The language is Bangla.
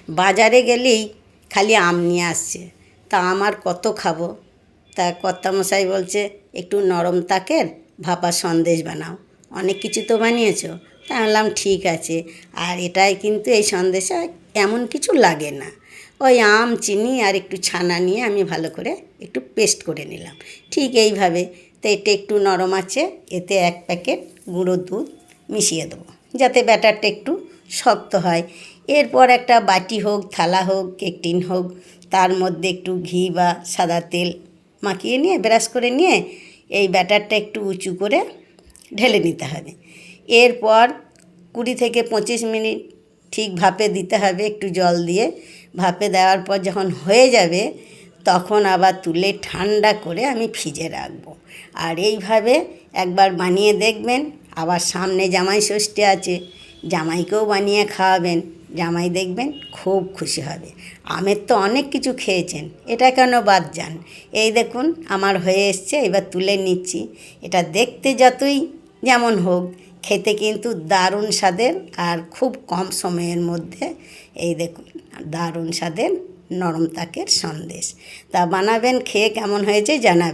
বাজারে গেলেই খালি আম নিয়ে আসছে, তা আমার কত খাবো। তা কর্তামশাই বলছে একটু নরম তাকের ভাপা সন্দেশ বানাও, অনেক কিছু তো বানিয়েছো। তা বললাম ঠিক আছে। আর এটাই কিন্তু এই সন্দেশে এমন কিছু লাগে না, ওই আম চিনি আর একটু ছানা নিয়ে আমি ভালো করে একটু পেস্ট করে নিলাম, ঠিক এইভাবে। তো এটা একটু নরম আছে, এতে 1 প্যাকেট গুঁড়ো দুধ মিশিয়ে দেবো যাতে ব্যাটারটা একটু শক্ত হয়। এরপর একটা বাটি হোক, থালা হোক, কেক টিন হোক, তার মধ্যে একটু ঘি বা সাদা তেল মাখিয়ে নিয়ে ব্রাশ করে নিয়ে এই ব্যাটারটা একটু উঁচু করে ঢেলে নিতে হবে। এরপর 20 থেকে 25 মিনিট ঠিক ভাপে দিতে হবে, একটু জল দিয়ে। ভাপে দেওয়ার পর যখন হয়ে যাবে তখন আবার তুলে ঠান্ডা করে আমি ফ্রিজে রাখবো। আর এইভাবে একবার বানিয়ে দেখবেন। আবার সামনে জামাই ষষ্ঠী আছে, জামাইকেও বানিয়ে খাওয়াবেন, জামাই দেখবেন খুব খুশি হবে। আমের তো অনেক কিছু খেয়েছেন, এটা কেন বাদ যান। এই দেখুন আমার হয়ে এসছে, এবার তুলে নিচ্ছি। এটা দেখতে যতই যেমন হোক, খেতে কিন্তু দারুণ স্বাদের আর খুব কম সময়ের মধ্যে। এই দেখুন দারুণ স্বাদের নরম তাকের সন্দেশ। তা বানাবেন, খেয়ে কেমন হয়েছে জানাবেন।